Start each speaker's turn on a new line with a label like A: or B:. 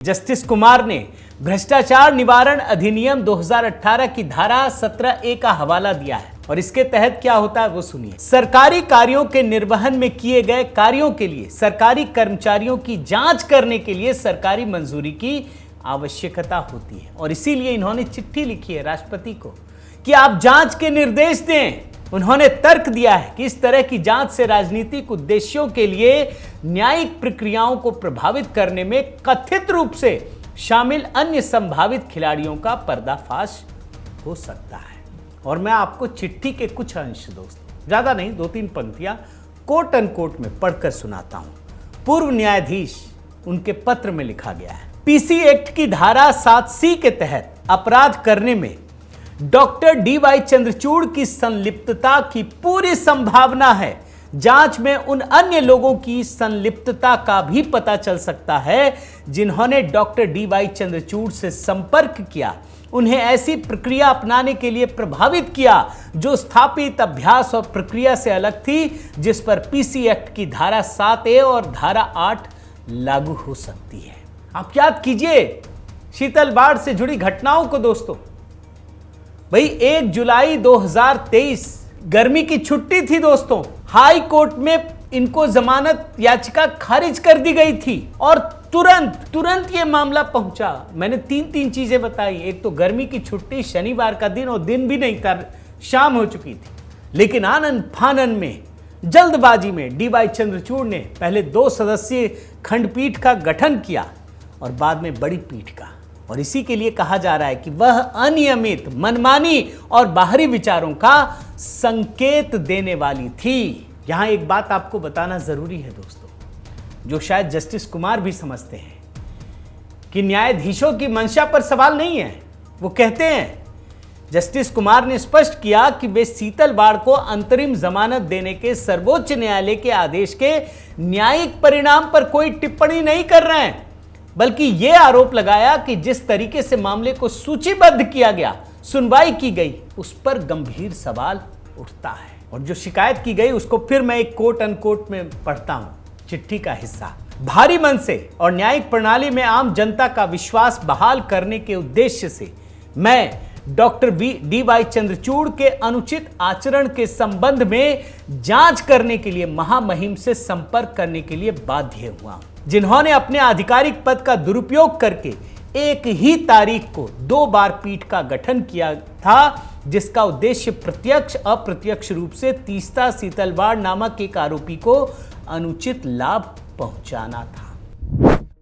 A: Justice Kumar ने भ्रष्टाचार निवारण अधिनियम 2018 की धारा 17A का हवाला दिया है और इसके तहत क्या होता है वो सुनिए। सरकारी कार्यों के निर्वहन में किए गए कार्यों के लिए सरकारी कर्मचारियों की जांच करने के लिए सरकारी मंजूरी की आवश्यकता होती है और इसीलिए इन्होंने चिट्ठी लिखी है राष्ट्रपति को कि आप जांच के निर्देश दें। उन्होंने तर्क दिया है कि इस तरह की जांच से राजनीतिक उद्देश्यों के लिए न्यायिक प्रक्रियाओं को प्रभावित करने में कथित रूप से शामिल अन्य संभावित खिलाड़ियों का पर्दाफाश हो सकता है। और मैं आपको चिट्ठी के कुछ अंश दोस्तों, ज्यादा नहीं, 2-3 पंक्तियां कोट अनकोट में पढ़कर सुनाता हूं। पूर्व न्यायाधीश उनके पत्र में लिखा गया है, पीसी एक्ट की धारा 7C के तहत अपराध करने में डॉक्टर डी.वाई. चंद्रचूड़ की संलिप्तता की पूरी संभावना है। जांच में उन अन्य लोगों की संलिप्तता का भी पता चल सकता है जिन्होंने डॉक्टर डी.वाई. चंद्रचूड़ से संपर्क किया, उन्हें ऐसी प्रक्रिया अपनाने के लिए प्रभावित किया जो स्थापित अभ्यास और प्रक्रिया से अलग थी, जिस पर पीसी एक्ट की धारा 7A और धारा 8 लागू हो सकती है। आप याद कीजिए शीतल बाढ़ से जुड़ी घटनाओं को दोस्तों। भाई 1 जुलाई 2023 गर्मी की छुट्टी थी दोस्तों, हाई कोर्ट में इनको जमानत याचिका खारिज कर दी गई थी और तुरंत ये मामला पहुंचा। मैंने 3 चीजें बताई। एक तो गर्मी की छुट्टी, शनिवार का दिन, और दिन भी नहीं था, शाम हो चुकी थी। लेकिन आनन फानन में, जल्दबाजी में डी.वाई. चंद्रचूड़ ने पहले 2 सदस्यीय खंडपीठ का गठन किया और बाद में बड़ी पीठ का। और इसी के लिए कहा जा रहा है कि वह अनियमित, मनमानी और बाहरी विचारों का संकेत देने वाली थी। यहां एक बात आपको बताना जरूरी है दोस्तों, जो शायद जस्टिस कुमार भी समझते हैं कि न्यायाधीशों की मंशा पर सवाल नहीं है। वो कहते हैं, जस्टिस कुमार ने स्पष्ट किया कि वे शीतल बाढ़ को अंतरिम जमानत देने के सर्वोच्च न्यायालय के आदेश के न्यायिक परिणाम पर कोई टिप्पणी नहीं कर रहे हैं, बल्कि यह आरोप लगाया कि जिस तरीके से मामले को सूचीबद्ध किया गया, सुनवाई की गई, उस पर गंभीर सवाल उठता है। और जो शिकायत की गई उसको फिर मैं एक कोट अनकोट में पढ़ता हूं, चिट्ठी का हिस्सा। भारी मन से और न्यायिक प्रणाली में आम जनता का विश्वास बहाल करने के उद्देश्य से मैं डॉक्टर डी.वाई. चंद्रचूड़ के अनुचित आचरण के संबंध में जांच करने के लिए महामहिम से संपर्क करने के लिए बाध्य हुआ, जिन्होंने अपने आधिकारिक पद का दुरुपयोग करके एक ही तारीख को 2 बार पीठ का गठन किया था, जिसका उद्देश्य प्रत्यक्ष अप्रत्यक्ष रूप से तीस्ता सीतलवाड़ नामक एक आरोपी को अनुचित लाभ पहुंचाना था।